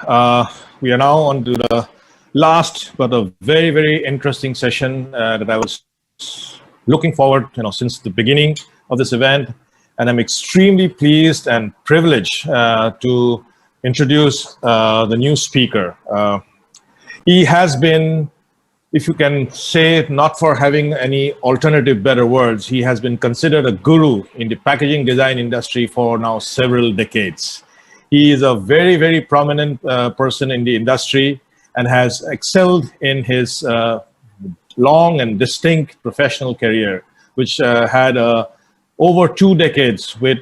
We are now on to the last but a very, very interesting session that I was looking forward, since the beginning of this event. And I'm extremely pleased and privileged to introduce the new speaker. He has been, if you can say it, not for having any alternative better words, he has been considered a guru in the packaging design industry for now several decades. He is a very, very prominent person in the industry and has excelled in his long and distinct professional career, which had over 2 decades with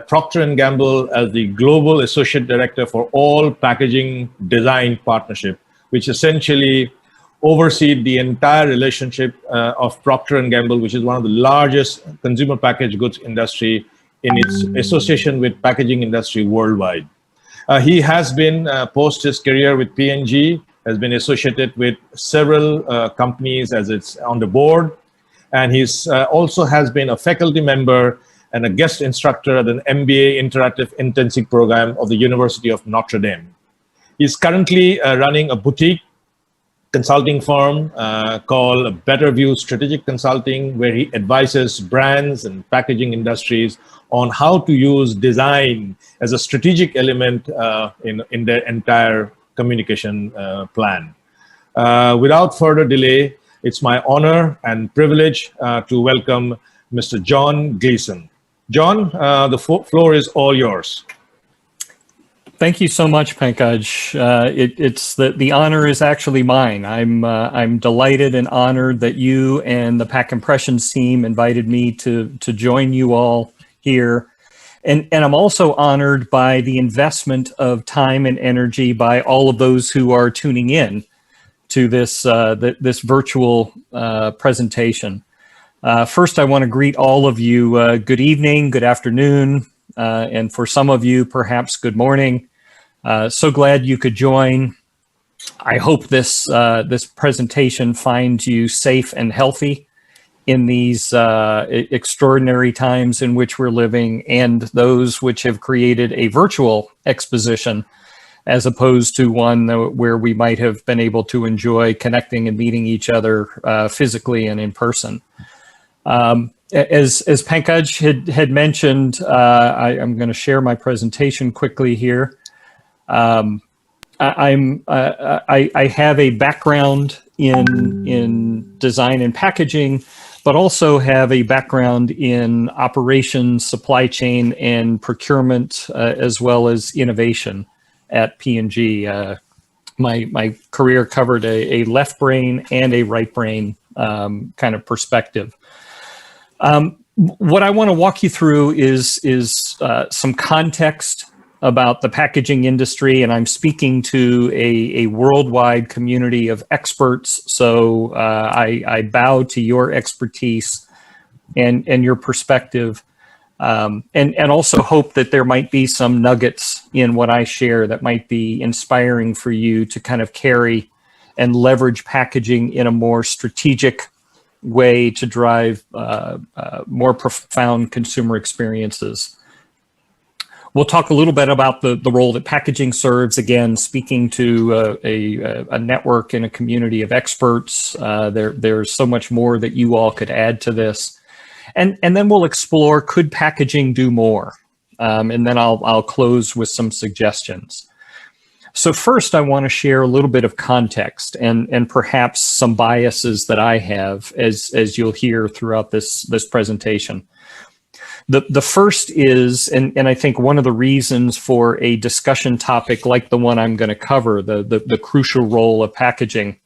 Procter & Gamble as the Global Associate Director for all packaging design partnership, which essentially oversees the entire relationship of Procter & Gamble, which is one of the largest consumer packaged goods industry in its association with packaging industry worldwide. He has been, post his career with P&G, has been associated with several companies as it's on the board. And he's also has been a faculty member and a guest instructor at an MBA Interactive Intensive program of the University of Notre Dame. He's currently running a boutique consulting firm called Better View Strategic Consulting, where he advises brands and packaging industries on how to use design as a strategic element in their entire communication plan. Without further delay, it's my honor and privilege to welcome Mr. John Gleason. John, the floor is all yours. Thank you so much, Pankaj. It's the honor is actually mine. I'm delighted and honored that you and the Packimpression team invited me to join you all here, and I'm also honored by the investment of time and energy by all of those who are tuning in to this this virtual presentation. First, I want to greet all of you. Good evening, good afternoon. And for some of you, perhaps good morning. So glad you could join. I hope this this presentation finds you safe and healthy in these extraordinary times in which we're living, and those which have created a virtual exposition as opposed to one where we might have been able to enjoy connecting and meeting each other physically and in person. As Pankaj had mentioned, I'm going to share my presentation quickly here. I have a background in design and packaging, but also have a background in operations, supply chain, and procurement, as well as innovation at P&G. My career covered a left brain and a right brain kind of perspective. What I want to walk you through is some context about the packaging industry, and I'm speaking to a worldwide community of experts. So I bow to your expertise and your perspective, and also hope that there might be some nuggets in what I share that might be inspiring for you to kind of carry and leverage packaging in a more strategic way to drive more profound consumer experiences. We'll talk a little bit about the role that packaging serves, again, speaking to a network and a community of experts. There's so much more that you all could add to this. And then we'll explore, could packaging do more? And then I'll close with some suggestions. So first, I want to share a little bit of context and perhaps some biases that I have, as you'll hear throughout this presentation. The first is, and I think one of the reasons for a discussion topic like the one I'm going to cover, the crucial role of packaging,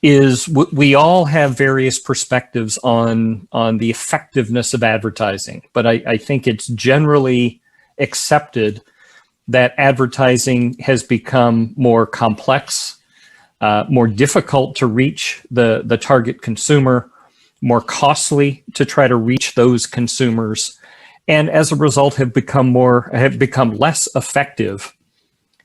is we all have various perspectives on the effectiveness of advertising. But I think it's generally accepted that advertising has become more complex, more difficult to reach the target consumer, more costly to try to reach those consumers, and as a result have become less effective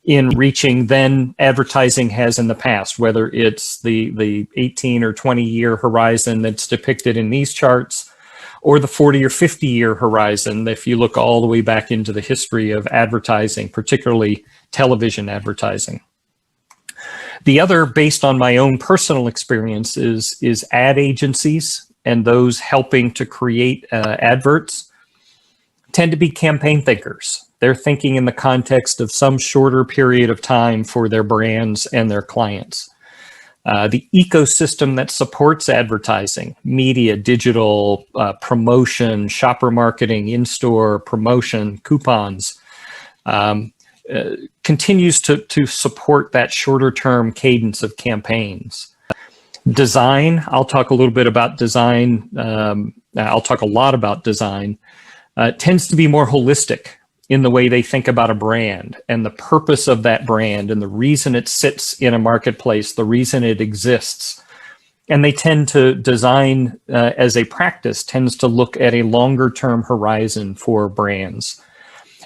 in reaching than advertising has in the past, whether it's the 18 or 20 year horizon that's depicted in these charts, or the 40 or 50 year horizon if you look all the way back into the history of advertising, particularly television advertising. The other, based on my own personal experience, is ad agencies and those helping to create adverts tend to be campaign thinkers. They're thinking in the context of some shorter period of time for their brands and their clients. The ecosystem that supports advertising, media, digital, promotion, shopper marketing, in-store promotion, coupons, continues to support that shorter term cadence of campaigns. Design, I'll talk a little bit about design. I'll talk a lot about design. Tends to be more holistic in the way they think about a brand and the purpose of that brand and the reason it sits in a marketplace, the reason it exists. And they tend to design as a practice tends to look at a longer term horizon for brands.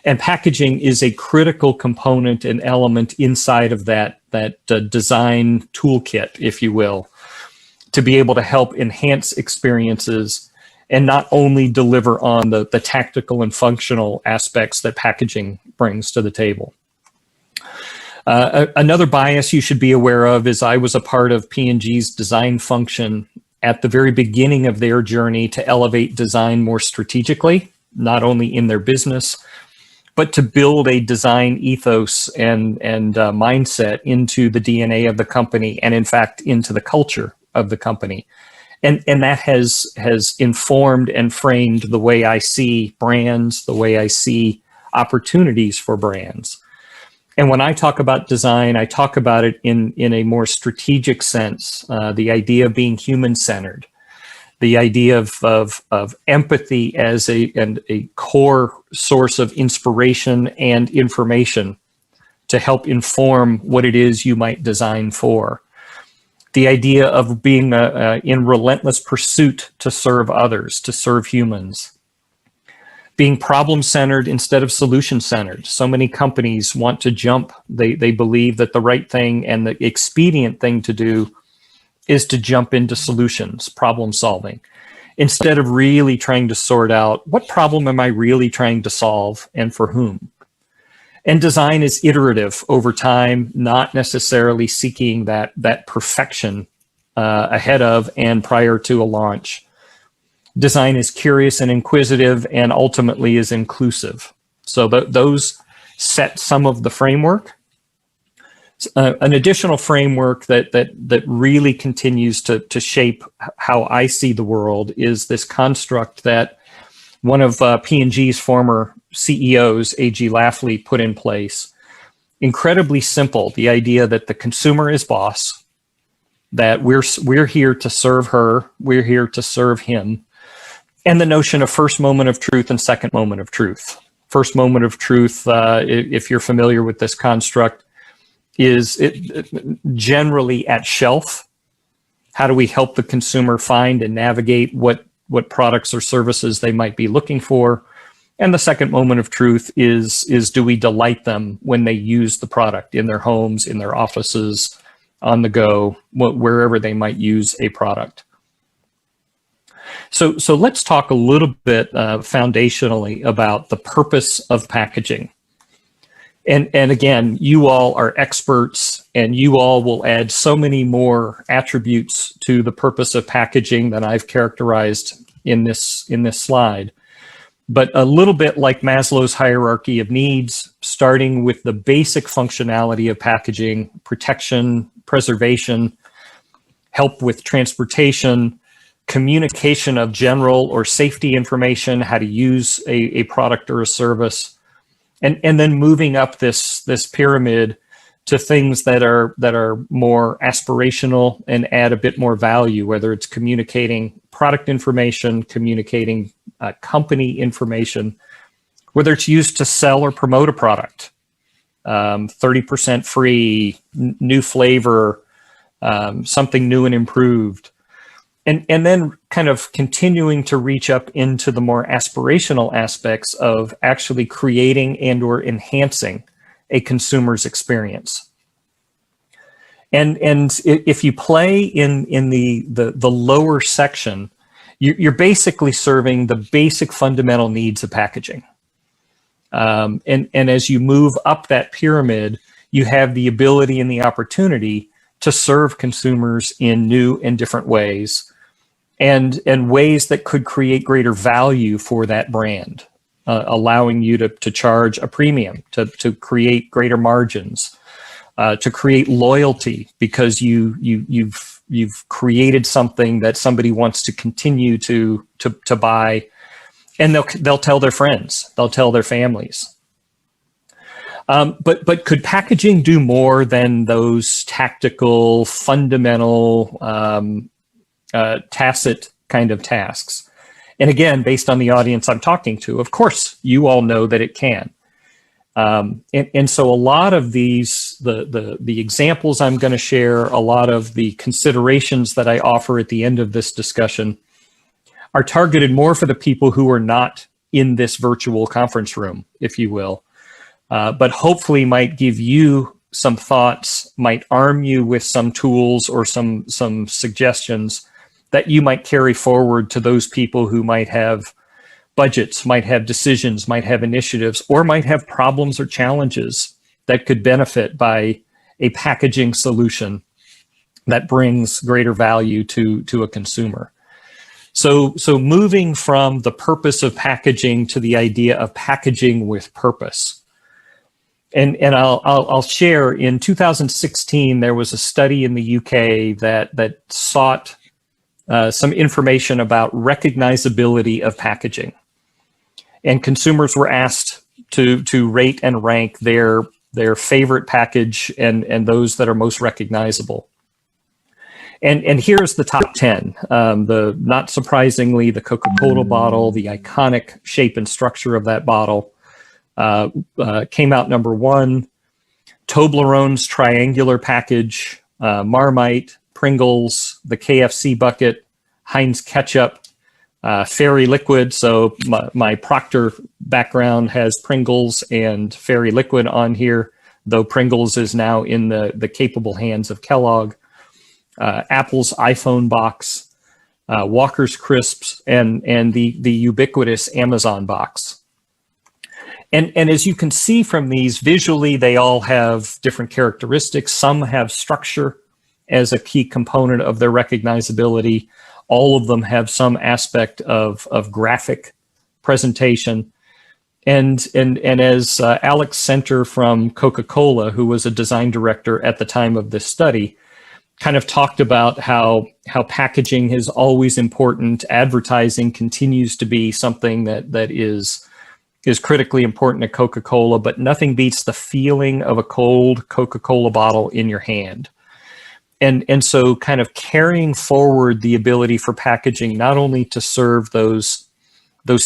And packaging is a critical component and element inside of that design toolkit, if you will, to be able to help enhance experiences and not only deliver on the tactical and functional aspects that packaging brings to the table. Another bias you should be aware of is I was a part of P&G's design function at the very beginning of their journey to elevate design more strategically, not only in their business, but to build a design ethos and mindset into the DNA of the company and in fact into the culture of the company. And that has informed and framed the way I see brands, the way I see opportunities for brands. And when I talk about design, I talk about it in a more strategic sense, the idea of being human-centered, the idea of empathy as a core source of inspiration and information to help inform what it is you might design for. The idea of being in relentless pursuit to serve others, to serve humans. Being problem-centered instead of solution-centered. So many companies want to jump. They believe that the right thing and the expedient thing to do is to jump into solutions, problem solving, instead of really trying to sort out what problem am I really trying to solve and for whom. And design is iterative over time, not necessarily seeking that perfection ahead of and prior to a launch. Design is curious and inquisitive and ultimately is inclusive. So those set some of the framework. An additional framework that really continues to shape how I see the world is this construct that one of P&G's former CEOs, A.G. Lafley, put in place. Incredibly simple, the idea that the consumer is boss, that we're here to serve her, we're here to serve him, and the notion of first moment of truth and second moment of truth. First moment of truth, if you're familiar with this construct, is it generally at shelf. How do we help the consumer find and navigate what products or services they might be looking for? And the second moment of truth is do we delight them when they use the product in their homes, in their offices, on the go, wherever they might use a product. So let's talk a little bit foundationally about the purpose of packaging. And again, you all are experts and you all will add so many more attributes to the purpose of packaging than I've characterized in this slide. But a little bit like Maslow's hierarchy of needs, starting with the basic functionality of packaging, protection, preservation, help with transportation, communication of general or safety information, how to use a product or a service, and then moving up this pyramid to things that are more aspirational and add a bit more value, whether it's communicating product information, communicating company information, whether it's used to sell or promote a product, 30% free, new flavor, something new and improved. And then kind of continuing to reach up into the more aspirational aspects of actually creating and or enhancing a consumer's experience. And if you play in the lower section, you're basically serving the basic fundamental needs of packaging. And as you move up that pyramid, you have the ability and the opportunity to serve consumers in new and different ways, and ways that could create greater value for that brand, allowing you to charge a premium, to create greater margins, to create loyalty because you've created something that somebody wants to continue to buy, and they'll tell their friends, they'll tell their families. But could packaging do more than those tactical, fundamental, tacit kind of tasks? And again, based on the audience I'm talking to, of course, you all know that it can. And so a lot of these, the examples I'm going to share, a lot of the considerations that I offer at the end of this discussion are targeted more for the people who are not in this virtual conference room, if you will. But hopefully might give you some thoughts, might arm you with some tools or some suggestions that you might carry forward to those people who might have budgets, might have decisions, might have initiatives, or might have problems or challenges that could benefit by a packaging solution that brings greater value to a consumer. So moving from the purpose of packaging to the idea of packaging with purpose. And I'll share, in 2016, there was a study in the UK that sought some information about recognizability of packaging. And consumers were asked to rate and rank their favorite package and those that are most recognizable. And here's the top 10. Not surprisingly, the Coca-Cola bottle, the iconic shape and structure of that bottle, came out number 1. Toblerone's triangular package, Marmite, Pringles, the KFC bucket, Heinz ketchup, Fairy liquid. So my Procter background has Pringles and Fairy liquid on here, though Pringles is now in the capable hands of Kellogg. Apple's iPhone box, Walker's crisps, and the ubiquitous Amazon box. And as you can see from these, visually, they all have different characteristics. Some have structure as a key component of their recognizability. All of them have some aspect of graphic presentation. And as Alex Center from Coca-Cola, who was a design director at the time of this study, kind of talked about how packaging is always important. Advertising continues to be something that is critically important to Coca-Cola, but nothing beats the feeling of a cold Coca-Cola bottle in your hand. And so kind of carrying forward the ability for packaging not only to serve those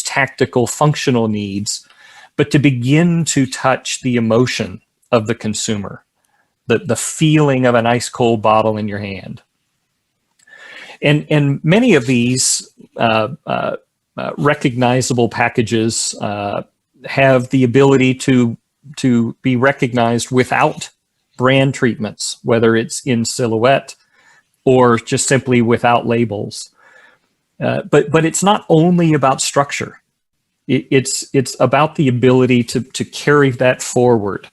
tactical functional needs, but to begin to touch the emotion of the consumer, the feeling of an ice cold bottle in your hand. And many of these recognizable packages have the ability to be recognized without brand treatments, whether it's in silhouette or just simply without labels. But it's not only about structure. It's about the ability to carry that forward.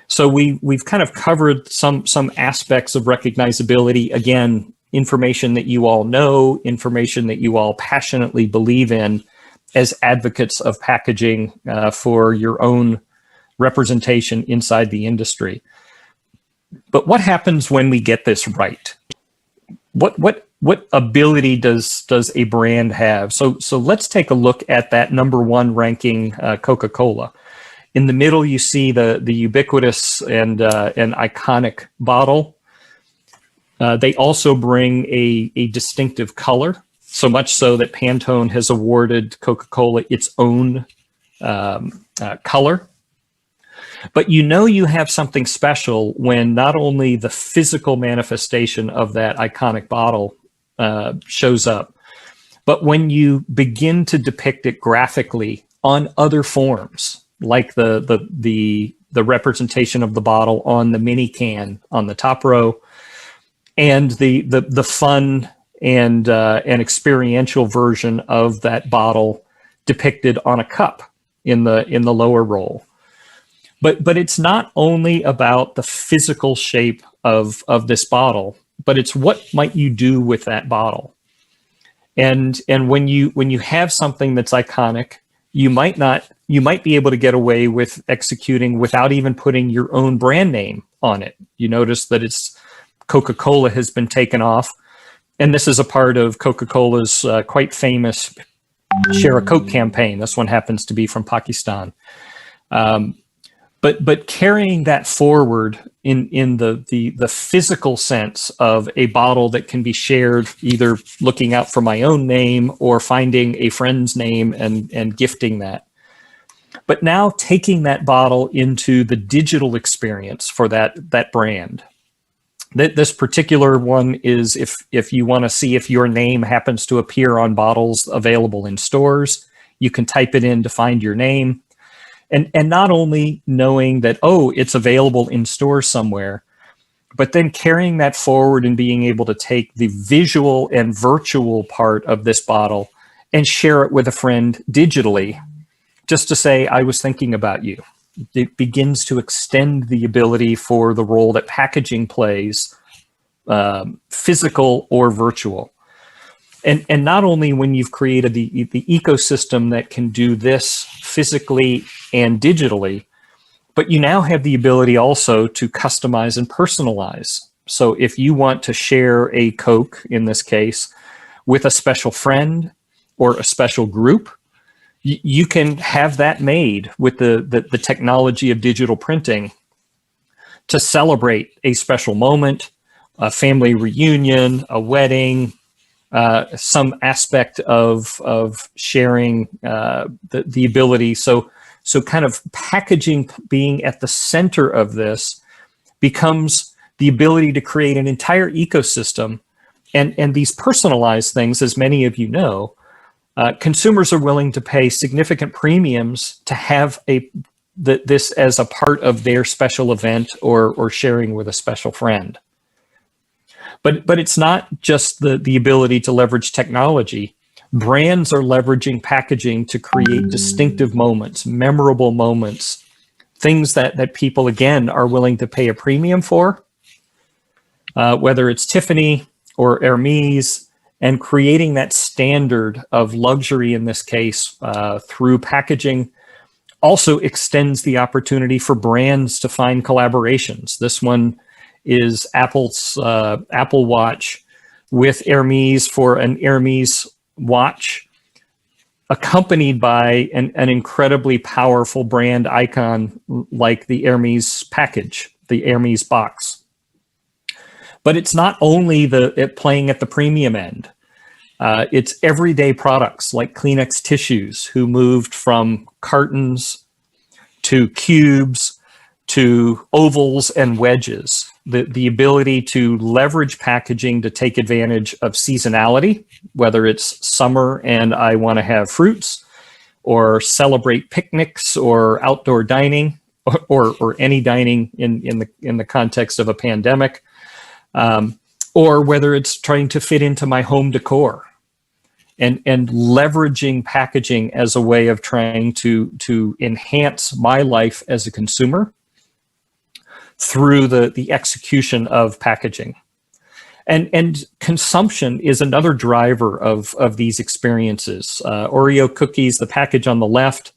So we've kind of covered some aspects of recognizability. Again, information that you all know, information that you all passionately believe in as advocates of packaging for your own representation inside the industry. But what happens when we get this right? What ability does a brand have? So let's take a look at that number 1 ranking Coca-Cola. In the middle, you see the ubiquitous and iconic bottle. They also bring a distinctive color, so much so that Pantone has awarded Coca-Cola its own color. But you have something special when not only the physical manifestation of that iconic bottle shows up, but when you begin to depict it graphically on other forms, like the representation of the bottle on the mini can on the top row, and the fun and an experiential version of that bottle depicted on a cup in the lower roll. But it's not only about the physical shape of this bottle, but it's what might you do with that bottle. And when you have something that's iconic, you might be able to get away with executing without even putting your own brand name on it. You notice that it's Coca-Cola has been taken off, and this is a part of Coca-Cola's quite famous Share a Coke campaign. This one happens to be from Pakistan. But carrying that forward in the physical sense of a bottle that can be shared, either looking out for my own name or finding a friend's name and gifting that. But now taking that bottle into the digital experience for that brand. This particular one is if you want to see if your name happens to appear on bottles available in stores, you can type it in to find your name. And not only knowing that, oh, it's available in stores somewhere, but then carrying that forward and being able to take the visual and virtual part of this bottle and share it with a friend digitally, just to say, I was thinking about you. It begins to extend the ability for the role that packaging plays, physical or virtual. And not only when you've created the ecosystem that can do this physically and digitally, but you now have the ability also to customize and personalize. So if you want to share a Coke, in this case, with a special friend or a special group, you can have that made with the technology of digital printing to celebrate a special moment, a family reunion, a wedding, some aspect of sharing the ability. So kind of packaging being at the center of this becomes the ability to create an entire ecosystem. And these personalized things, as many of you know, consumers are willing to pay significant premiums to have this as a part of their special event or sharing with a special friend. But it's not just the ability to leverage technology. Brands are leveraging packaging to create distinctive moments, memorable moments, things that people, again, are willing to pay a premium for, whether it's Tiffany or Hermes, and creating that standard of luxury, in this case, through packaging, also extends the opportunity for brands to find collaborations. This one is Apple's Apple Watch with Hermes for an Hermes watch, accompanied by an incredibly powerful brand icon like the Hermes package, the Hermes box. But it's not only it playing at the premium end. It's everyday products like Kleenex tissues, who moved from cartons to cubes to ovals and wedges. The ability to leverage packaging to take advantage of seasonality, whether it's summer and I want to have fruits, or celebrate picnics or outdoor dining, or any dining in the context of a pandemic, or whether it's trying to fit into my home decor, and leveraging packaging as a way of trying to enhance my life as a consumer through the execution of packaging. And consumption is another driver of these experiences. Oreo cookies, the package on the left,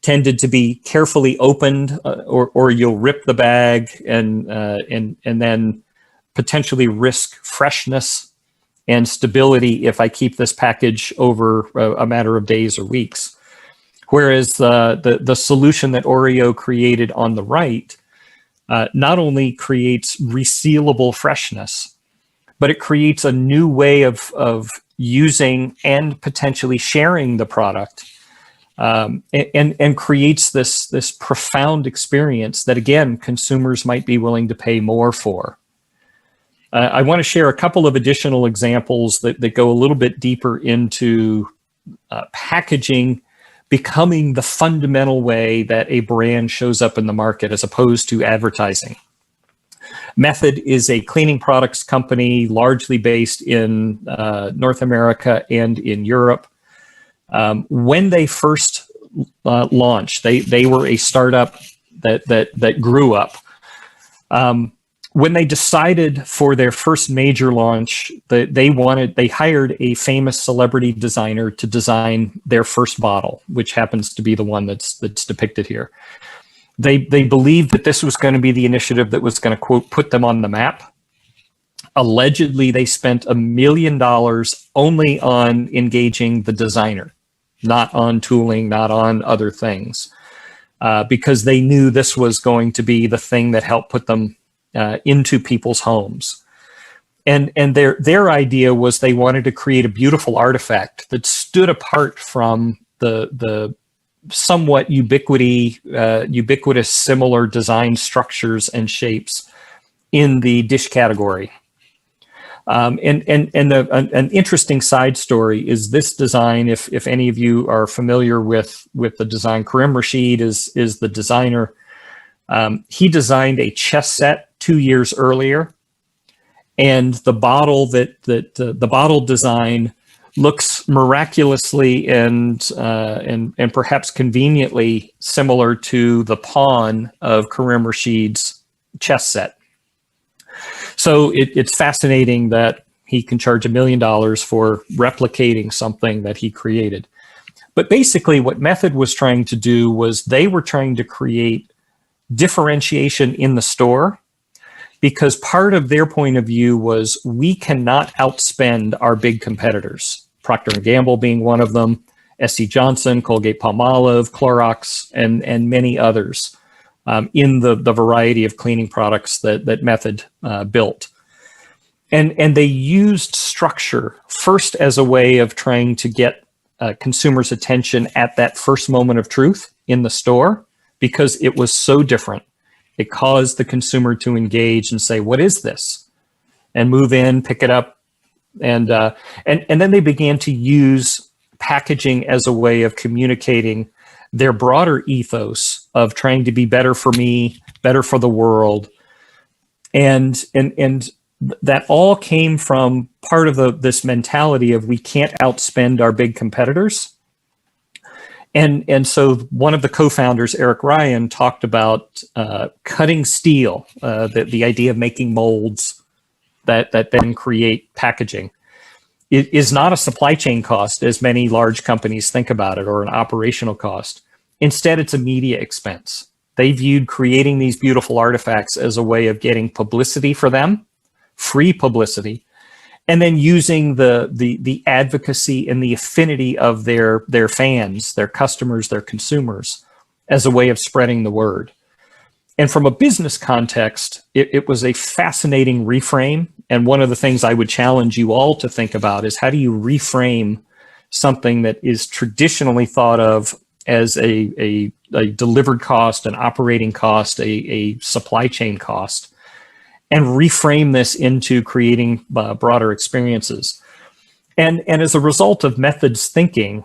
tended to be carefully opened, or you'll rip the bag and then potentially risk freshness and stability if I keep this package over a matter of days or weeks. Whereas the solution that Oreo created on the right not only creates resealable freshness, but it creates a new way of using and potentially sharing the product, and creates this profound experience that, again, consumers might be willing to pay more for. I want to share a couple of additional examples that go a little bit deeper into packaging becoming the fundamental way that a brand shows up in the market as opposed to advertising. Method is a cleaning products company largely based in North America and in Europe. When they first launched, they were a startup that grew up. When they decided for their first major launch, they hired a famous celebrity designer to design their first bottle, which happens to be the one that's depicted here. They believed that this was going to be the initiative that was going to, quote, put them on the map. Allegedly, they spent $1 million only on engaging the designer, not on tooling, not on other things, because they knew this was going to be the thing that helped put them into people's homes. And their idea was they wanted to create a beautiful artifact that stood apart from the somewhat ubiquitous similar design structures and shapes in the dish category. An interesting side story is this design. If any of you are familiar with the design, Karim Rashid is the designer. He designed a chess set 2 years earlier, and the bottle the bottle design looks miraculously and perhaps conveniently similar to the pawn of Karim Rashid's chess set. So it's fascinating that he can charge $1 million for replicating something that he created. But basically what Method was trying to do was they were trying to create differentiation in the store, because part of their point of view was we cannot outspend our big competitors, Procter & Gamble being one of them, SC Johnson, Colgate-Palmolive, Clorox, and many others. In the variety of cleaning products that Method built. And they used structure first as a way of trying to get consumers' attention at that first moment of truth in the store, because it was so different. It caused the consumer to engage and say, what is this? And move in, pick it up. And then they began to use packaging as a way of communicating their broader ethos of trying to be better for me, better for the world. And that all came from part of this mentality of we can't outspend our big competitors. And so one of the co-founders, Eric Ryan, talked about cutting steel, the idea of making molds that then create packaging. It is not a supply chain cost, as many large companies think about it, or an operational cost. Instead, it's a media expense. They viewed creating these beautiful artifacts as a way of getting publicity for them, free publicity, and then using the advocacy and the affinity of their fans, their customers, their consumers, as a way of spreading the word. And from a business context, it was a fascinating reframe. And one of the things I would challenge you all to think about is, how do you reframe something that is traditionally thought of as a delivered cost, an operating cost, a supply chain cost, and reframe this into creating broader experiences. And as a result of Method's thinking,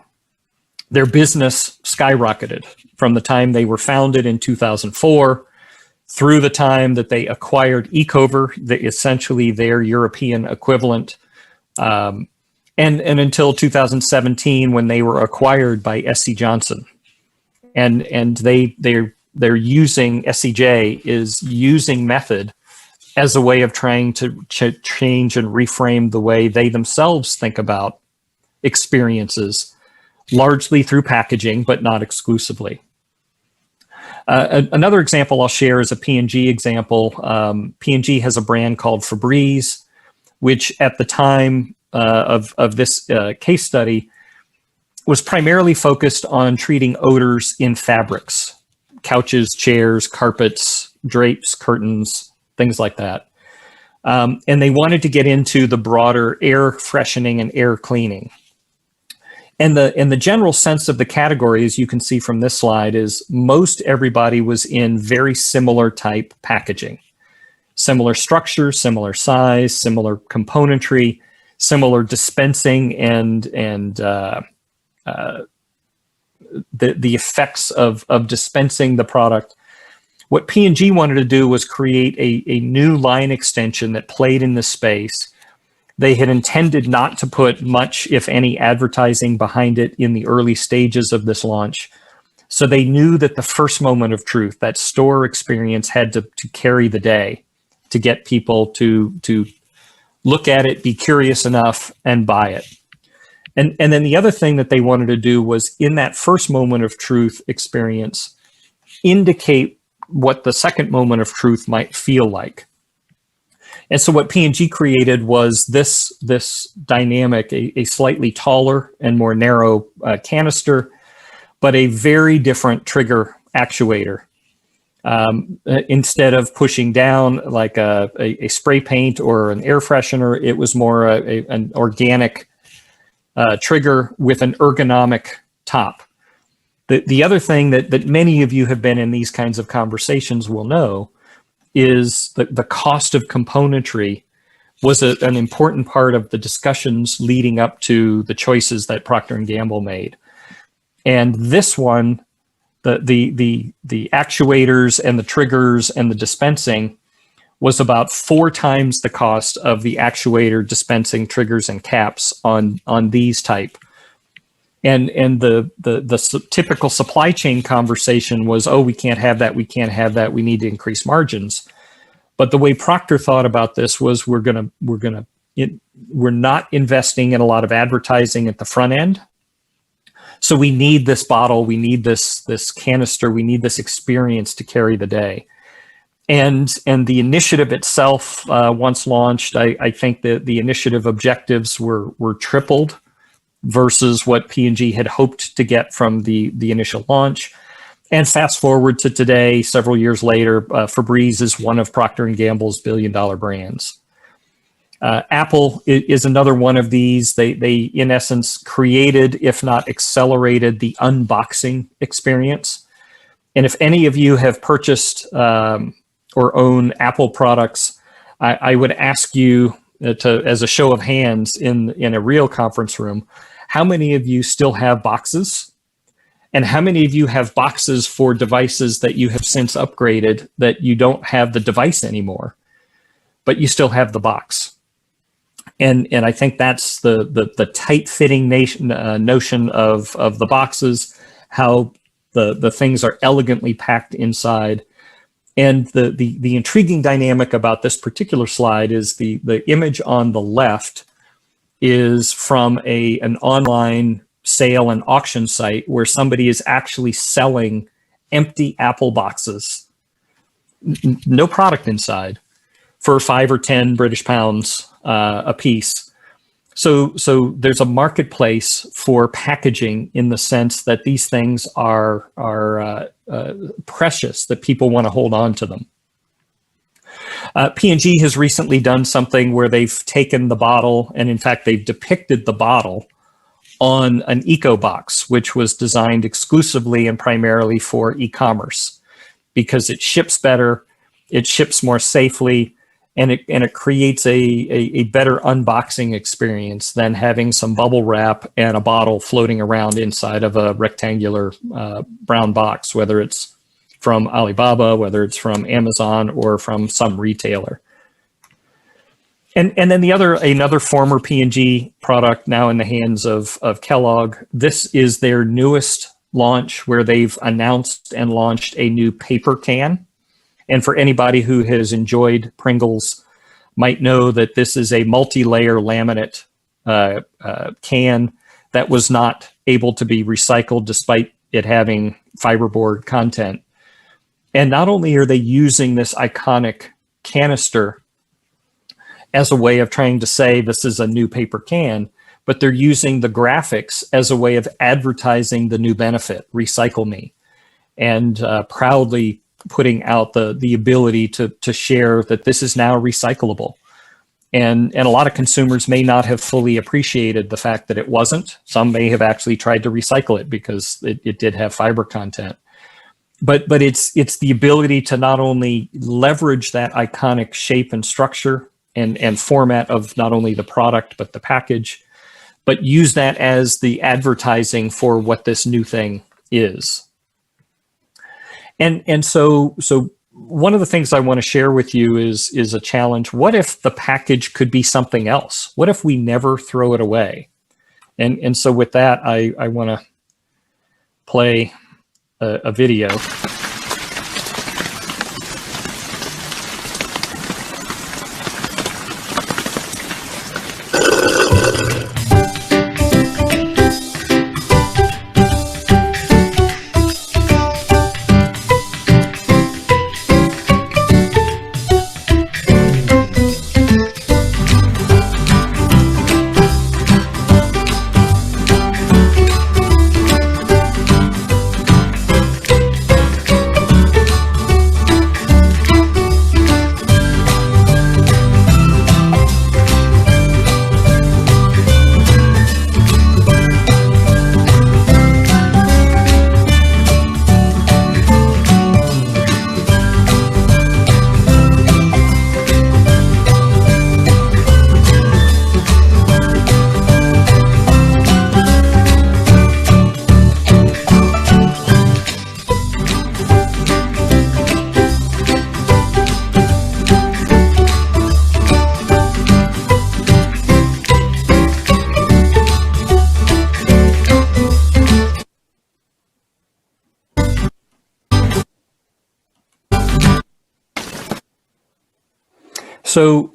their business skyrocketed from the time they were founded in 2004 through the time that they acquired Ecover, essentially their European equivalent, and until 2017, when they were acquired by SC Johnson. And they're using, SCJ is using Method as a way of trying to change and reframe the way they themselves think about experiences, largely through packaging, but not exclusively. Another example I'll share is a P&G example. P&G has a brand called Febreze, which at the time of this case study was primarily focused on treating odors in fabrics, couches, chairs, carpets, drapes, curtains, things like that. And they wanted to get into the broader air freshening and air cleaning. And the general sense of the category, as you can see from this slide, is most everybody was in very similar type packaging. Similar structure, similar size, similar componentry, similar dispensing and the effects of dispensing the product What P&G wanted to do was create a new line extension that played in this space. They had intended not to put much, if any, advertising behind it in the early stages of this launch. So they knew that the first moment of truth, that store experience, had to carry the day to get people to look at it, be curious enough, and buy it. And then the other thing that they wanted to do was, in that first moment of truth experience, indicate what the second moment of truth might feel like. And so what P&G created was this dynamic, a slightly taller and more narrow canister, but a very different trigger actuator. Instead of pushing down like a spray paint or an air freshener, it was more an organic trigger with an ergonomic top. The other thing that many of you have been in these kinds of conversations will know is that the cost of componentry was an important part of the discussions leading up to the choices that Procter & Gamble made. And this one, the actuators and the triggers and the dispensing was about 4 times the cost of the actuator, dispensing, triggers, and caps on these type. And the typical supply chain conversation was, oh, we can't have that, we need to increase margins. But the way Procter thought about this was, we're not investing in a lot of advertising at the front end. So we need this bottle, we need this canister, we need this experience to carry the day. And the initiative itself, once launched, I think that the initiative objectives were tripled versus what P&G had hoped to get from the initial launch. And fast forward to today, several years later, Febreze is one of Procter & Gamble's billion-dollar brands. Apple is another one of these. They in essence created, if not accelerated, the unboxing experience. And if any of you have purchased or own Apple products, I would ask you as a show of hands in a real conference room, how many of you still have boxes? And how many of you have boxes for devices that you have since upgraded that you don't have the device anymore, but you still have the box? And I think that's the tight-fitting notion of the boxes, how the things are elegantly packed inside. And the intriguing dynamic about this particular slide is the image on the left is from an online sale and auction site where somebody is actually selling empty Apple boxes, no product inside, for 5 or 10 British pounds a piece. So there's a marketplace for packaging in the sense that these things are precious, that people want to hold on to them. P&G has recently done something where they've taken the bottle, and in fact, they've depicted the bottle on an eco box, which was designed exclusively and primarily for e-commerce, because it ships better, it ships more safely, and it creates a better unboxing experience than having some bubble wrap and a bottle floating around inside of a rectangular brown box, whether it's from Alibaba, whether it's from Amazon, or from some retailer. And then another former P&G product now in the hands of Kellogg. This is their newest launch, where they've announced and launched a new paper can. And for anybody who has enjoyed Pringles might know that this is a multi-layer laminate can that was not able to be recycled despite it having fiberboard content. And not only are they using this iconic canister as a way of trying to say this is a new paper can, but they're using the graphics as a way of advertising the new benefit, Recycle Me, and proudly putting out the ability to share that this is now recyclable. And a lot of consumers may not have fully appreciated the fact that it wasn't. Some may have actually tried to recycle it because it did have fiber content. But it's the ability to not only leverage that iconic shape and structure and format of not only the product but the package, but use that as the advertising for what this new thing is. And so one of the things I want to share with you is a challenge. What if the package could be something else? What if we never throw it away? And so with that, I want to play a video.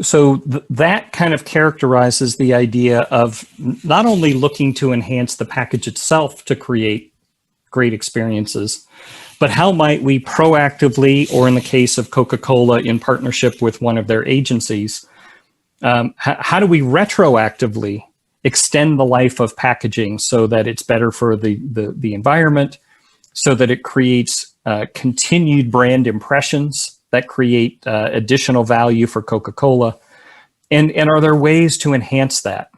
So that kind of characterizes the idea of not only looking to enhance the package itself to create great experiences, but how might we proactively, or in the case of Coca-Cola in partnership with one of their agencies, how do we retroactively extend the life of packaging so that it's better for the environment, so that it creates continued brand impressions that create additional value for Coca-Cola, and are there ways to enhance that?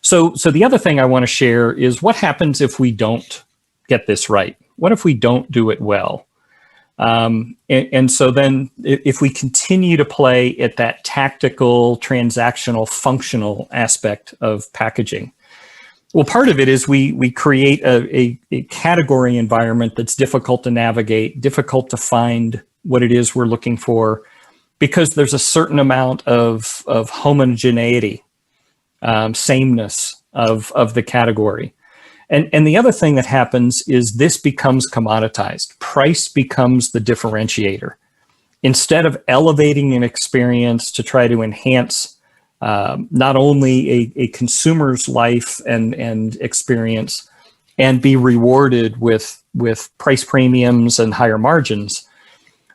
So the other thing I want to share is what happens if we don't get this right? What if we don't do it well? And so then if we continue to play at that tactical, transactional, functional aspect of packaging, well, part of it is we create a category environment that's difficult to navigate, difficult to find what it is we're looking for, because there's a certain amount of homogeneity, sameness of the category. And the other thing that happens is this becomes commoditized. Price becomes the differentiator. Instead of elevating an experience to try to enhance not only a consumer's life and experience and be rewarded with price premiums and higher margins,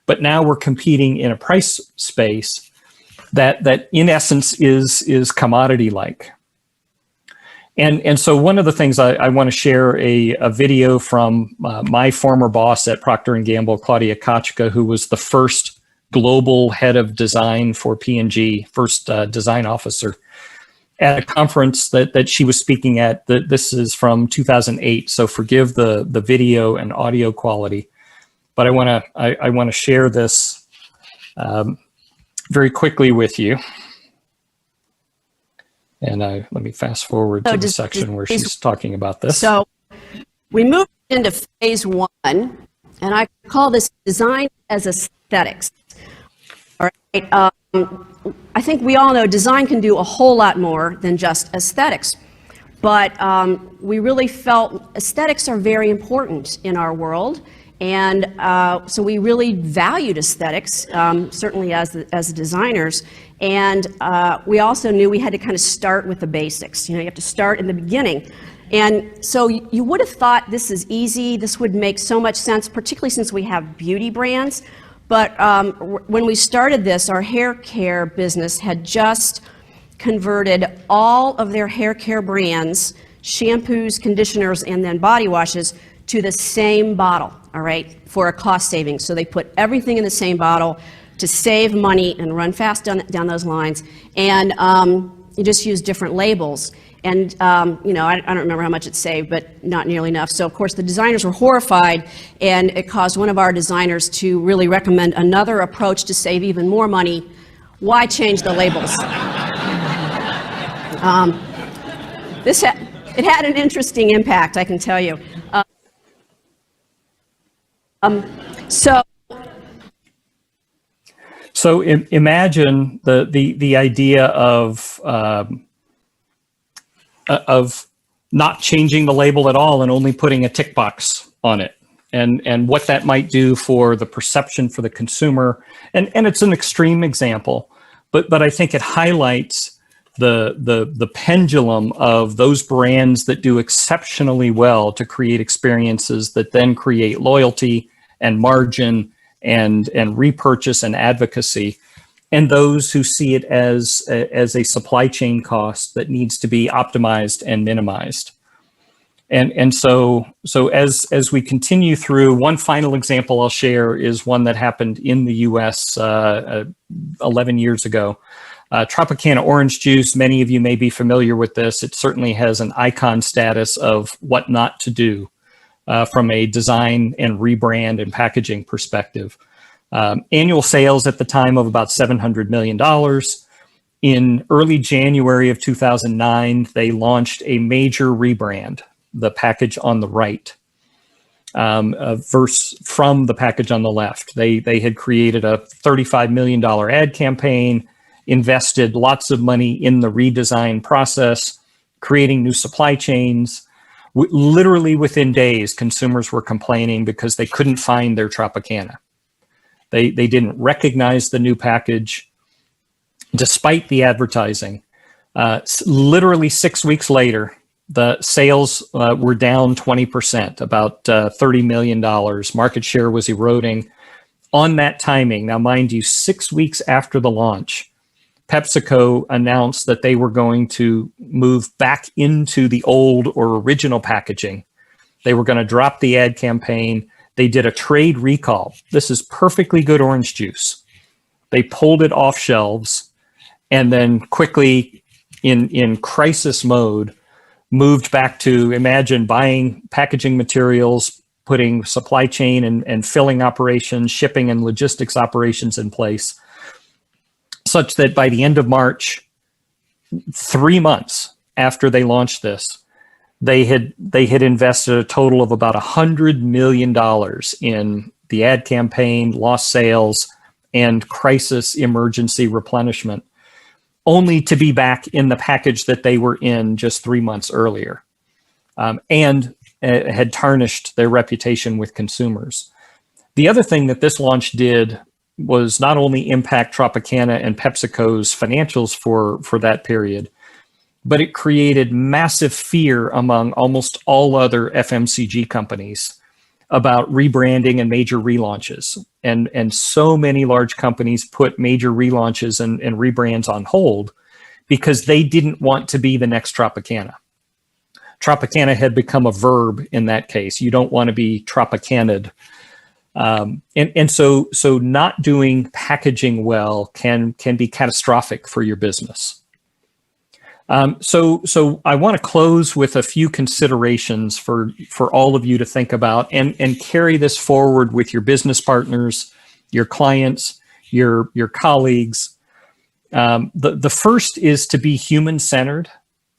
but now we're competing in a price space that in essence is commodity-like. And so one of the things I want to share a video from my former boss at Procter & Gamble, Claudia Kachka, who was the first global head of design for P&G, first design officer, at a conference that she was speaking at. This is from 2008, so forgive the video and audio quality. But I want to share this very quickly with you. And let me fast forward to the section where she's talking about this. So we moved into phase one, and I call this design as aesthetics. All right. I think we all know design can do a whole lot more than just aesthetics. But we really felt aesthetics are very important in our world. And so we really valued aesthetics, certainly as designers. And we also knew we had to kind of start with the basics. You have to start in the beginning. And so you would have thought this is easy. This would make so much sense, particularly since we have beauty brands. But when we started this, our hair care business had just converted all of their hair care brands, shampoos, conditioners, and then body washes, to the same bottle, all right, for a cost savings. So they put everything in the same bottle to save money and run fast down those lines. And you just use different labels. And, I don't remember how much it saved, but not nearly enough. So, of course, the designers were horrified, and it caused one of our designers to really recommend another approach to save even more money. Why change the labels? It had an interesting impact, I can tell you. So So imagine the idea of not changing the label at all and only putting a tick box on it, and what that might do for the perception for the consumer. And it's an extreme example, but I think it highlights the pendulum of those brands that do exceptionally well to create experiences that then create loyalty and margin and repurchase and advocacy, and those who see it as a supply chain cost that needs to be optimized and minimized. And so as we continue through, one final example I'll share is one that happened in the US 11 years ago. Tropicana orange juice, many of you may be familiar with this. It certainly has an icon status of what not to do from a design and rebrand and packaging perspective. Annual sales at the time of about $700 million. In early January of 2009, they launched a major rebrand, the package on the right, versus from the package on the left. They had created a $35 million ad campaign, invested lots of money in the redesign process, creating new supply chains. Literally within days, consumers were complaining because they couldn't find their Tropicana. They didn't recognize the new package despite the advertising. Literally 6 weeks later, the sales were down 20%, about $30 million. Market share was eroding. On that timing, now mind you, 6 weeks after the launch, PepsiCo announced that they were going to move back into the old or original packaging. They were going to drop the ad campaign. They did a trade recall. This is perfectly good orange juice. They pulled it off shelves and then quickly, in crisis mode, moved back to, imagine, buying packaging materials, putting supply chain and filling operations, shipping and logistics operations in place, such that by the end of March, 3 months after they launched this, they had invested a total of about $100 million in the ad campaign, lost sales, and crisis emergency replenishment, only to be back in the package that they were in just 3 months earlier, and had tarnished their reputation with consumers. The other thing that this launch did was not only impact Tropicana and PepsiCo's financials for that period, but it created massive fear among almost all other FMCG companies about rebranding and major relaunches. And so many large companies put major relaunches and rebrands on hold because they didn't want to be the next Tropicana. Tropicana had become a verb in that case. You don't want to be Tropicanaed. So not doing packaging well can be catastrophic for your business. So I want to close with a few considerations for all of you to think about and carry this forward with your business partners, your clients, your colleagues. The first is to be human-centered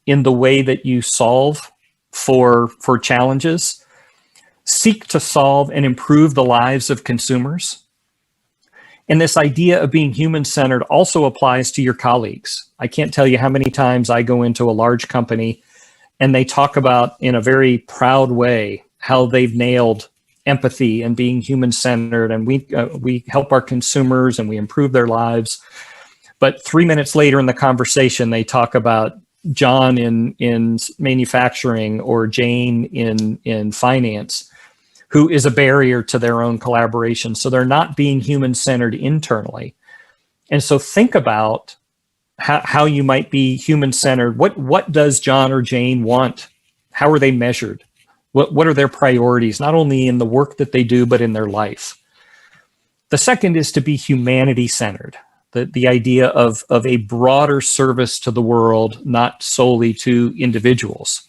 in the way that you solve for challenges. Seek to solve and improve the lives of consumers. And this idea of being human-centered also applies to your colleagues. I can't tell you how many times I go into a large company and they talk about, in a very proud way, how they've nailed empathy and being human-centered, and we help our consumers and we improve their lives. But 3 minutes later in the conversation, they talk about John in manufacturing or Jane in finance, who is a barrier to their own collaboration. So they're not being human-centered internally. And so think about how you might be human-centered. What does John or Jane want? How are they measured? What are their priorities, not only in the work that they do, but in their life? The second is to be humanity-centered, the idea of a broader service to the world, not solely to individuals.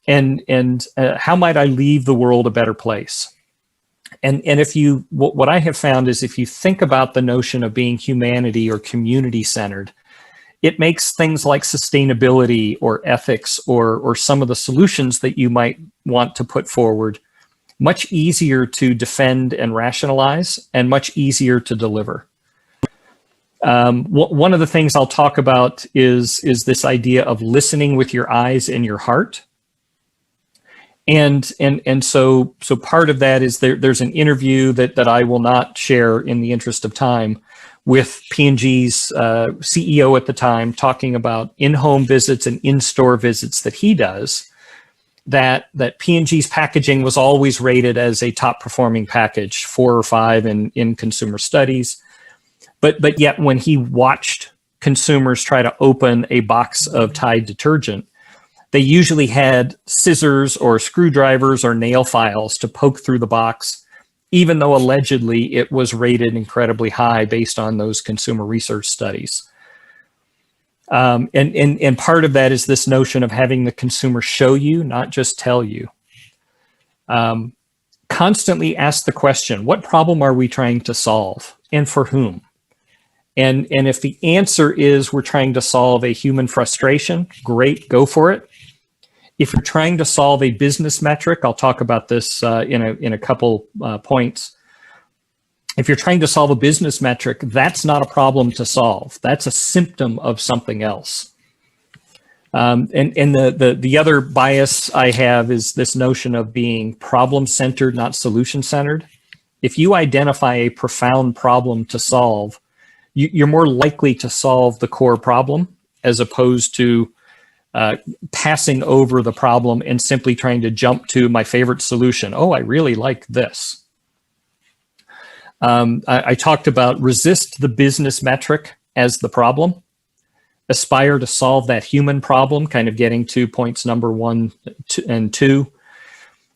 And how might I leave the world a better place? And what I have found is if you think about the notion of being humanity or community-centered, it makes things like sustainability or ethics or some of the solutions that you might want to put forward much easier to defend and rationalize and much easier to deliver. One of the things I'll talk about is this idea of listening with your eyes and your heart. And so part of that is there's an interview that I will not share in the interest of time with P&G's CEO at the time, talking about in-home visits and in-store visits that he does, that P&G's packaging was always rated as a top performing package, 4 or 5 in consumer studies. But yet when he watched consumers try to open a box of Tide detergent, they usually had scissors or screwdrivers or nail files to poke through the box, even though allegedly it was rated incredibly high based on those consumer research studies. And part of that is this notion of having the consumer show you, not just tell you. Constantly ask the question, what problem are we trying to solve and for whom? And if the answer is we're trying to solve a human frustration, great, go for it. If you're trying to solve a business metric, I'll talk about this in a couple points. If you're trying to solve a business metric, that's not a problem to solve. That's a symptom of something else. And the other bias I have is this notion of being problem-centered, not solution-centered. If you identify a profound problem to solve, you're more likely to solve the core problem as opposed to passing over the problem and simply trying to jump to my favorite solution. Oh, I really like this. I talked about resist the business metric as the problem. Aspire to solve that human problem, kind of getting to points number 1 and 2.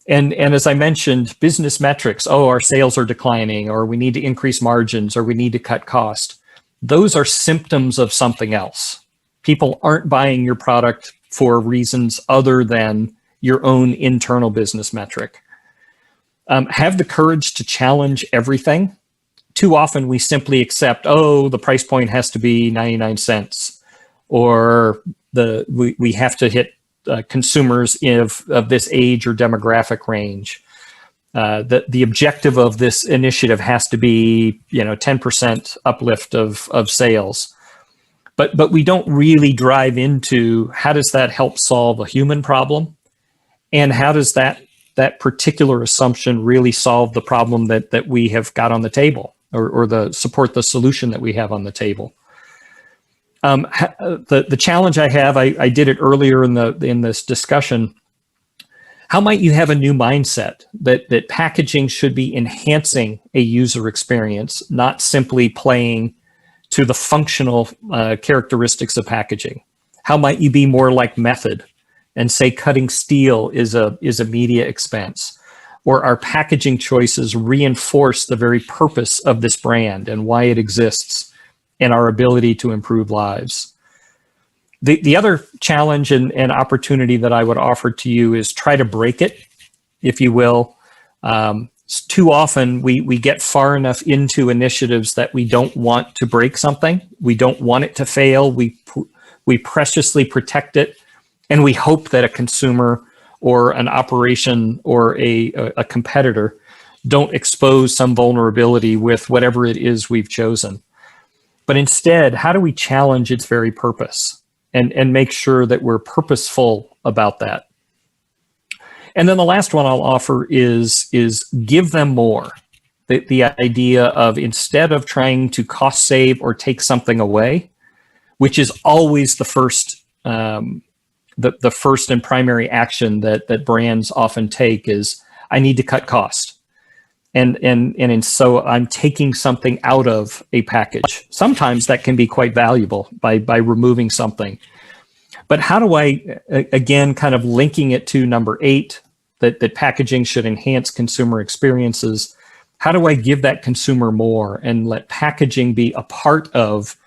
And as I mentioned, business metrics, oh, our sales are declining, or we need to increase margins, or we need to cut cost. Those are symptoms of something else. People aren't buying your product for reasons other than your own internal business metric. Have the courage to challenge everything. Too often we simply accept, oh, the price point has to be 99 cents, or we have to hit consumers of this age or demographic range. The objective of this initiative has to be, 10% uplift of sales. But we don't really drive into how does that help solve a human problem, and how does that particular assumption really solve the problem that we have got on the table, or support the solution that we have on the table. The challenge I have, I did it earlier in this discussion. How might you have a new mindset that packaging should be enhancing a user experience, not simply playing to the functional characteristics of packaging? How might you be more like Method and say cutting steel is a media expense? Or our packaging choices reinforce the very purpose of this brand and why it exists and our ability to improve lives? The other challenge and opportunity that I would offer to you is try to break it, if you will. Too often we get far enough into initiatives that we don't want to break something. We don't want it to fail. We preciously protect it, and we hope that a consumer or an operation or a competitor don't expose some vulnerability with whatever it is we've chosen. But instead, how do we challenge its very purpose and make sure that we're purposeful about that? And then the last one I'll offer is give them more. The idea of, instead of trying to cost save or take something away, which is always the first and primary action that brands often take, is I need to cut cost. And so I'm taking something out of a package. Sometimes that can be quite valuable by removing something. But how do I, again, kind of linking it to number 8, that packaging should enhance consumer experiences, how do I give that consumer more and let packaging be a part of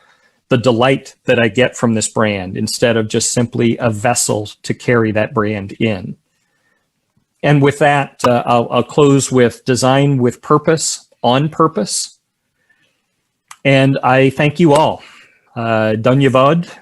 the delight that I get from this brand, instead of just simply a vessel to carry that brand in? And with that, I'll close with design with purpose, on purpose. And I thank you all. Dhanyavad.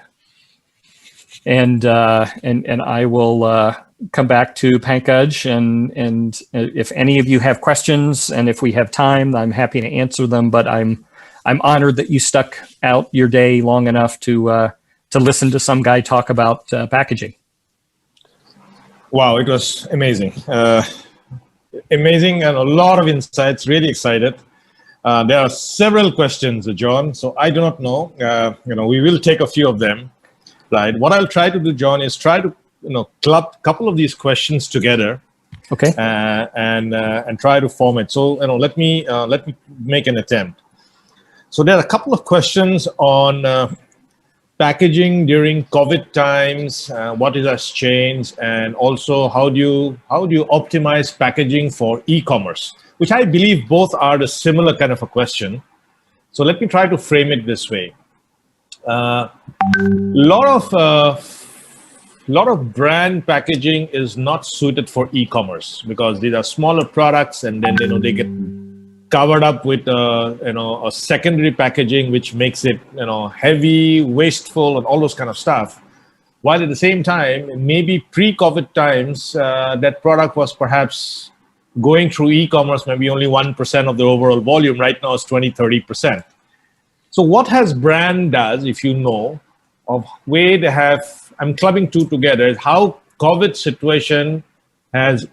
And I will come back to Pankaj, and if any of you have questions, and if we have time, I'm happy to answer them, but I'm I'm honored that you stuck out your day long enough to listen to some guy talk about packaging. Wow, it was amazing. Amazing and a lot of insights, really excited. There are several questions, John, so I do not know. We will take a few of them, right? What I'll try to do, John, is try to, club a couple of these questions together. Okay. And try to form it. So, let me make an attempt. So there are a couple of questions on packaging during COVID times, what has changed, and also how do you optimize packaging for e-commerce, which I believe both are the similar kind of a question. So let me try to frame it this way. Lot of brand packaging is not suited for e-commerce because these are smaller products, and then they get covered up with a secondary packaging, which makes it heavy, wasteful, and all those kind of stuff. While at the same time, maybe pre-COVID times, that product was perhaps going through e-commerce, maybe only 1% of the overall volume. Right now, it's 20-30%. So what has brand does, if you know, of way they have, I'm clubbing two together, is how COVID situation has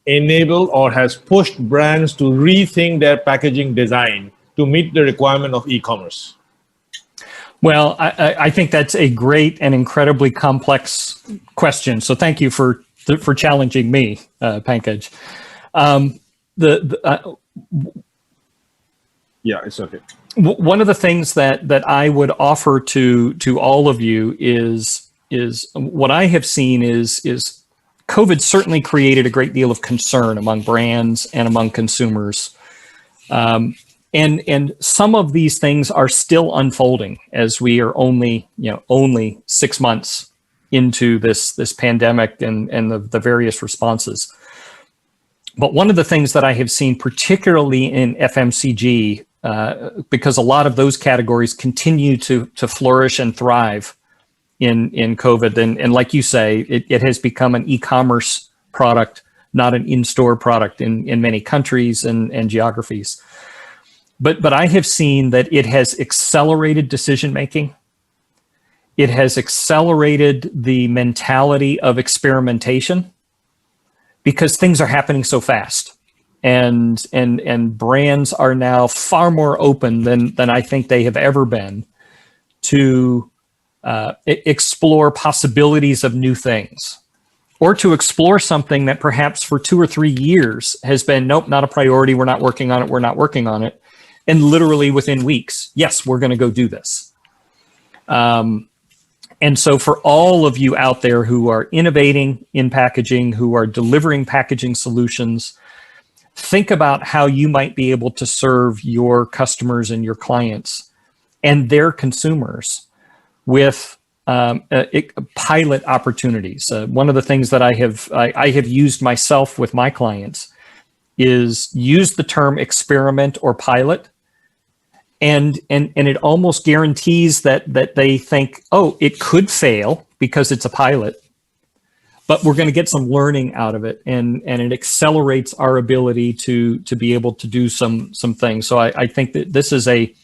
enabled or has pushed brands to rethink their packaging design to meet the requirement of e-commerce. Well, I think that's a great and incredibly complex question. So thank you for challenging me, Pankaj. Yeah, it's okay. One of the things that I would offer to all of you is what I have seen is COVID certainly created a great deal of concern among brands and among consumers. And some of these things are still unfolding as we are only 6 months into this pandemic and the various responses. But one of the things that I have seen, particularly in FMCG, because a lot of those categories continue to flourish and thrive in COVID, and like you say, it has become an e-commerce product, not an in-store product in many countries and geographies. But I have seen that it has accelerated decision making. It has accelerated the mentality of experimentation because things are happening so fast, and brands are now far more open than I think they have ever been to explore possibilities of new things, or to explore something that perhaps for 2 or 3 years has been, nope, not a priority. We're not working on it. And literally within weeks, yes, we're going to go do this. And so for all of you out there who are innovating in packaging, who are delivering packaging solutions, think about how you might be able to serve your customers and your clients and their consumers with pilot opportunities. One of the things that I have used myself with my clients is use the term experiment or pilot, and it almost guarantees that they think, oh, it could fail because it's a pilot, but we're going to get some learning out of it, and it accelerates our ability to be able to do some things. So I think that this is a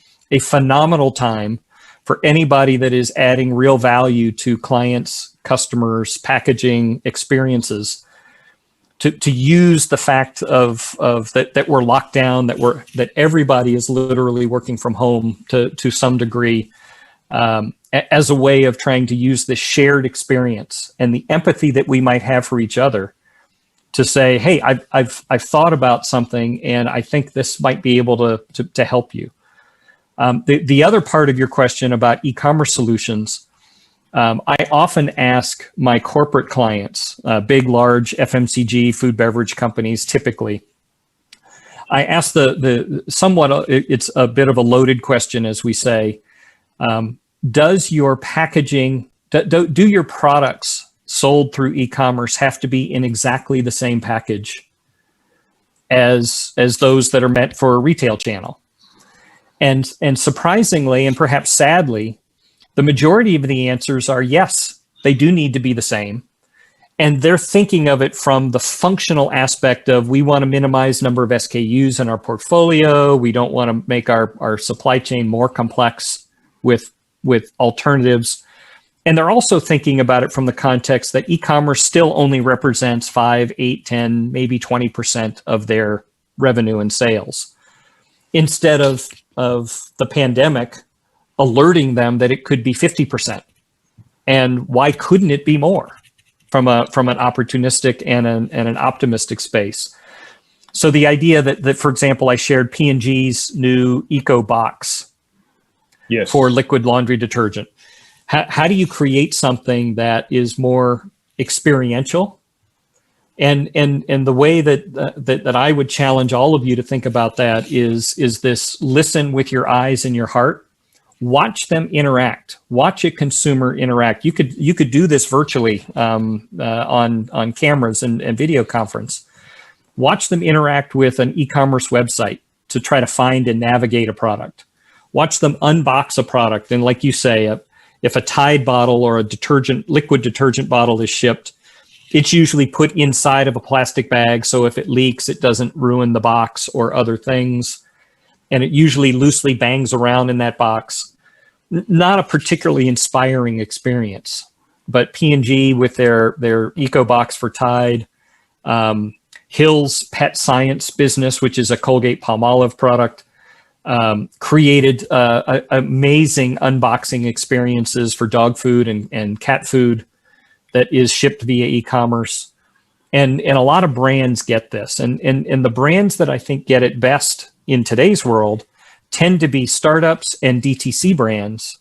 phenomenal time for anybody that is adding real value to clients, customers, packaging experiences, to use the fact of that we're locked down, that everybody is literally working from home to some degree, as a way of trying to use the shared experience and the empathy that we might have for each other to say, hey, I've thought about something and I think this might be able to help you. The other part of your question about e-commerce solutions, I often ask my corporate clients, big, large FMCG food beverage companies, typically, I ask the somewhat, it's a bit of a loaded question, as we say, does your packaging, do your products sold through e-commerce have to be in exactly the same package as those that are meant for a retail channel? And surprisingly, and perhaps sadly, the majority of the answers are yes, they do need to be the same. And they're thinking of it from the functional aspect of, we want to minimize number of SKUs in our portfolio. We don't want to make our supply chain more complex with alternatives. And they're also thinking about it from the context that e-commerce still only represents 5, 8, 10, maybe 20% of their revenue and sales. Instead of the pandemic alerting them that it could be 50%. And why couldn't it be more? From an opportunistic and an optimistic space. So the idea that for example, I shared P&G's new Eco Box for liquid laundry detergent. How do you create something that is more experiential? And the way that I would challenge all of you to think about that is this: listen with your eyes and your heart. Watch them interact. Watch a consumer interact. You could do this virtually on cameras and video conference. Watch them interact with an e-commerce website to try to find and navigate a product. Watch them unbox a product. And like you say, if a Tide bottle or a liquid detergent bottle is shipped, it's usually put inside of a plastic bag. So if it leaks, it doesn't ruin the box or other things. And it usually loosely bangs around in that box. Not a particularly inspiring experience, but P&G with their Eco Box for Tide, Hill's Pet Science business, which is a Colgate Palmolive product, created amazing unboxing experiences for dog food and cat food that is shipped via e-commerce. And a lot of brands get this. And the brands that I think get it best in today's world tend to be startups and DTC brands,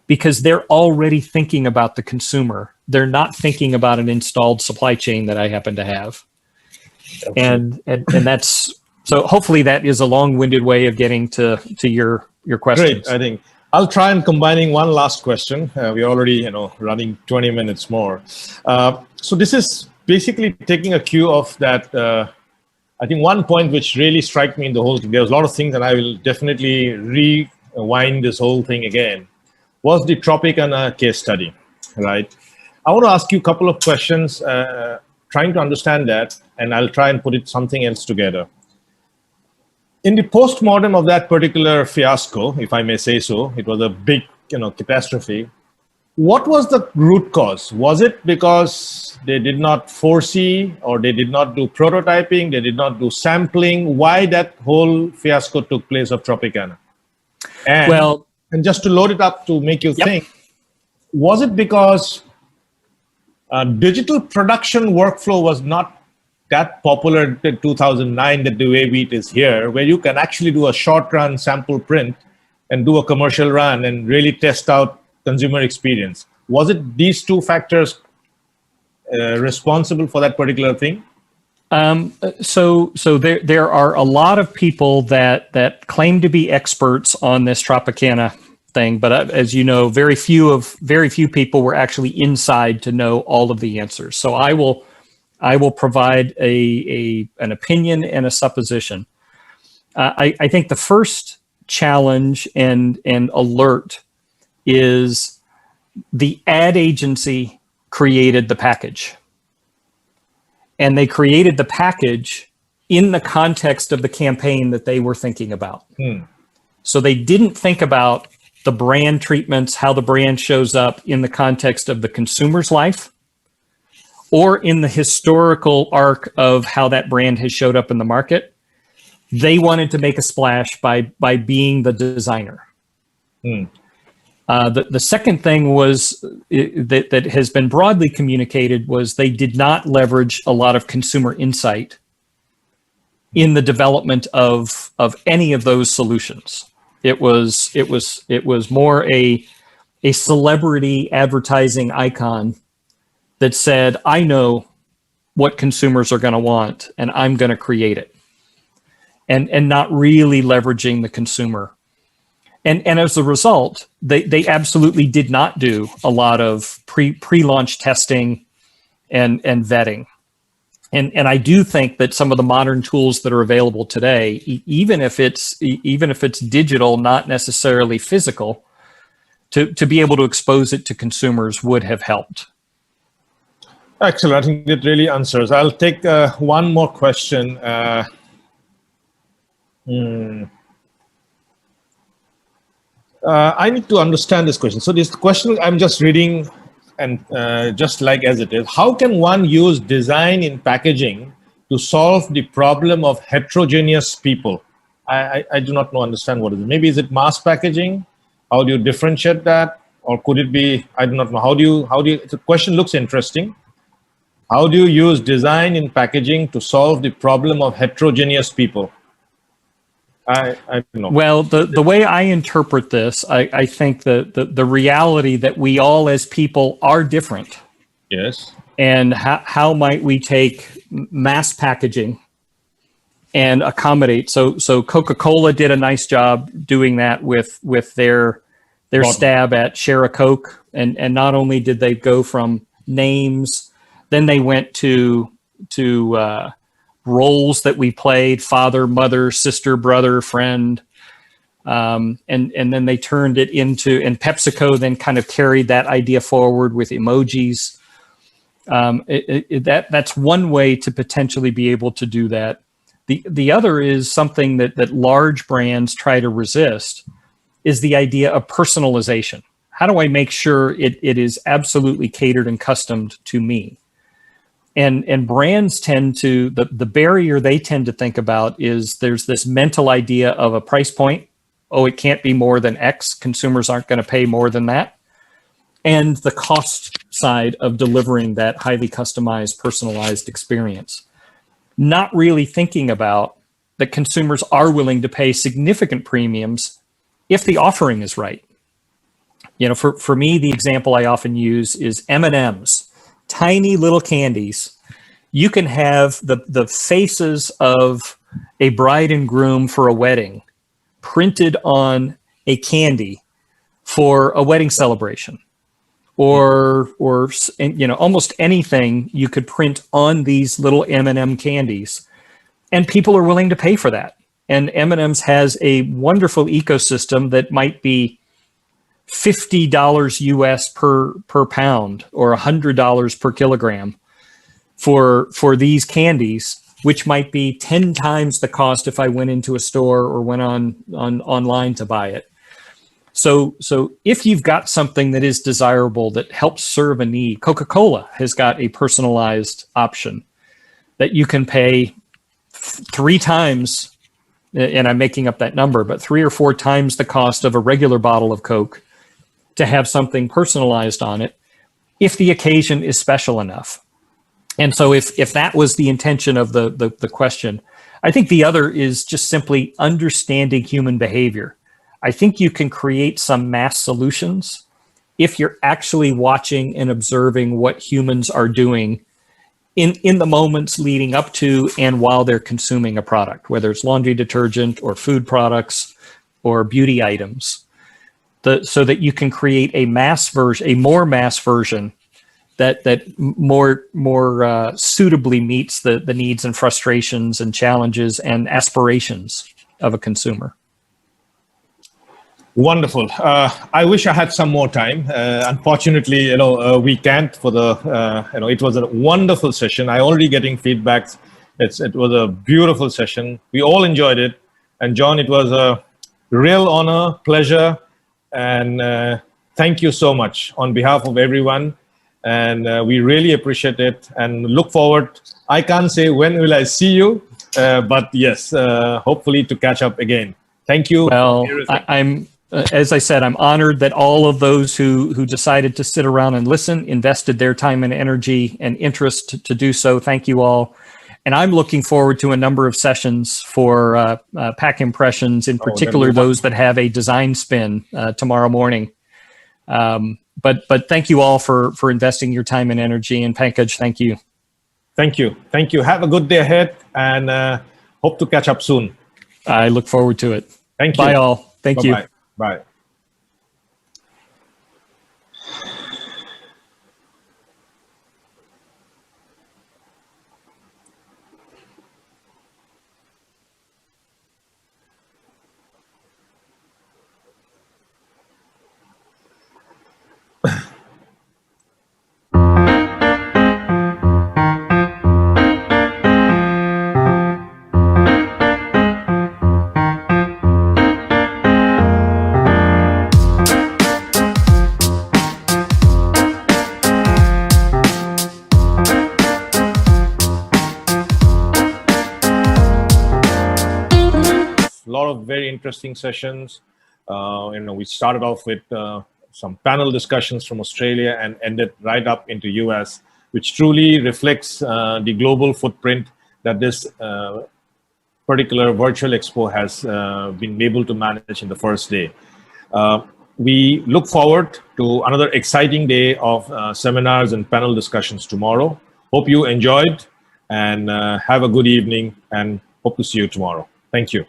because they're already thinking about the consumer. They're not thinking about an installed supply chain that I happen to have. Okay. And that's, so hopefully that is a long-winded way of getting to your questions. Great. I think I'll try and combining one last question. We're already running 20 minutes more. So this is basically taking a cue of that. I think one point which really struck me in the whole thing, there's a lot of things, and I will definitely rewind this whole thing again, was the Tropicana case study, right? I want to ask you a couple of questions, trying to understand that, and I'll try and put something else together. In the postmortem of that particular fiasco, if I may say so, it was a big catastrophe. What was the root cause? Was it because they did not foresee, or they did not do prototyping, they did not do sampling? Why that whole fiasco took place of Tropicana? And just to load it up to make you think, was it because digital production workflow was not that popular in 2009 that the way it is here, where you can actually do a short run sample print and do a commercial run and really test out consumer experience? Was it these two factors responsible for that particular thing? So there are a lot of people that claim to be experts on this Tropicana thing, but as you know, very few people were actually inside to know all of the answers. So I will provide an opinion and a supposition. I think the first challenge and alert is the ad agency created the package. And they created the package in the context of the campaign that they were thinking about. So they didn't think about the brand treatments, how the brand shows up in the context of the consumer's life, or in the historical arc of how that brand has showed up in the market. They wanted to make a splash by being the designer. The second thing was that has been broadly communicated was they did not leverage a lot of consumer insight in the development of any of those solutions. It was more a celebrity advertising icon that said, I know what consumers are going to want and I'm going to create it, and not really leveraging the consumer. And as a result, they absolutely did not do a lot of pre-launch testing and vetting. And I do think that some of the modern tools that are available today, even if it's digital, not necessarily physical, to be able to expose it to consumers would have helped. Excellent. I think that really answers. I'll take one more question. I need to understand this question. So this question I'm just reading, and just like as it is, how can one use design in packaging to solve the problem of heterogeneous people? I do not know, understand what it is. Maybe is it mass packaging? How do you differentiate that? Or could it be, I do not know. How do you, the question looks interesting. How do you use design in packaging to solve the problem of heterogeneous people? I don't know. Well, the way I interpret this, I think the reality that we all as people are different, Yes. and how might we take mass packaging and accommodate. So Coca-Cola did a nice job doing that with their stab at Share a Coke, and not only did they go from names, then they went to roles that we played: father, mother, sister, brother, friend, and then they turned it into, and PepsiCo then kind of carried that idea forward with emojis. That's one way to potentially be able to do that. The other is something that large brands try to resist, is the idea of personalization. How do I make sure it is absolutely catered and customed to me? And brands tend to, the barrier they tend to think about is there's this mental idea of a price point. Oh, it can't be more than X. Consumers aren't going to pay more than that. And the cost side of delivering that highly customized, personalized experience. Not really thinking about that consumers are willing to pay significant premiums if the offering is right. You know, for me, the example I often use is M&Ms. Tiny little candies. You can have the faces of a bride and groom for a wedding printed on a candy for a wedding celebration, or you know, almost anything you could print on these little M&M candies, and people are willing to pay for that. And M&M's has a wonderful ecosystem that might be $50 US per pound, or $100 per kilogram for these candies, which might be 10 times the cost if I went into a store or went online to buy it. So if you've got something that is desirable, that helps serve a need, Coca-Cola has got a personalized option that you can pay 3 times, and I'm making up that number, but 3 or 4 times the cost of a regular bottle of Coke to have something personalized on it, if the occasion is special enough. And so if that was the intention of the question, I think the other is just simply understanding human behavior. I think you can create some mass solutions if you're actually watching and observing what humans are doing in the moments leading up to and while they're consuming a product, whether it's laundry detergent or food products or beauty items. So that you can create a more mass version that more suitably meets the needs and frustrations and challenges and aspirations of a consumer. Wonderful. I wish I had some more time. Unfortunately, we can't. For the it was a wonderful session. I already getting feedbacks. It was a beautiful session. We all enjoyed it. And John, it was a real honor, pleasure. And thank you so much on behalf of everyone. And we really appreciate it and look forward. I can't say when will I see you, but yes, hopefully to catch up again. Thank you. Well, I'm, as I said, I'm honored that all of those who decided to sit around and listen invested their time and energy and interest to do so. Thank you all. And I'm looking forward to a number of sessions for Pack Impressions, in particular those that have a design spin tomorrow morning. But thank you all for investing your time and energy. And Pankaj, thank you. Thank you. Thank you. Have a good day ahead, and hope to catch up soon. I look forward to it. Thank you. Bye all. Thank you. Bye-bye. Bye. of very interesting sessions. We started off with some panel discussions from Australia and ended right up into US, which truly reflects the global footprint that this particular virtual expo has been able to manage in the first day. We look forward to another exciting day of seminars and panel discussions tomorrow. Hope you enjoyed, and have a good evening, and hope to see you tomorrow. Thank you.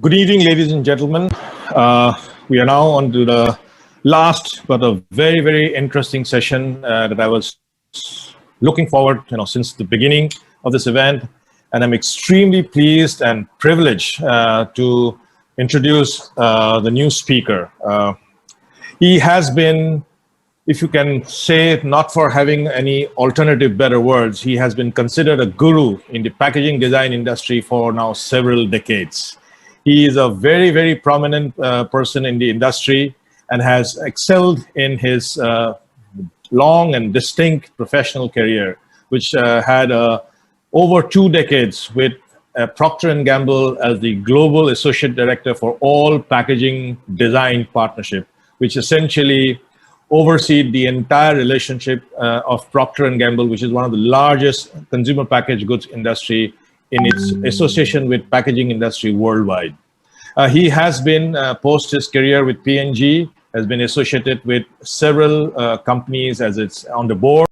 Good evening, ladies and gentlemen. We are now on to the last but a very, very interesting session that I was looking forward, since the beginning of this event. And I'm extremely pleased and privileged to introduce the new speaker. He has been, if you can say it, not for having any alternative better words, he has been considered a guru in the packaging design industry for now several decades. He is a very, very prominent person in the industry and has excelled in his long and distinct professional career, which had over 2 decades with Procter & Gamble as the Global Associate Director for all Packaging Design Partnership, which essentially oversees the entire relationship of Procter & Gamble, which is one of the largest consumer packaged goods industry in its association with packaging industry worldwide. He has been, post his career with P&G, has been associated with several companies as it's on the board.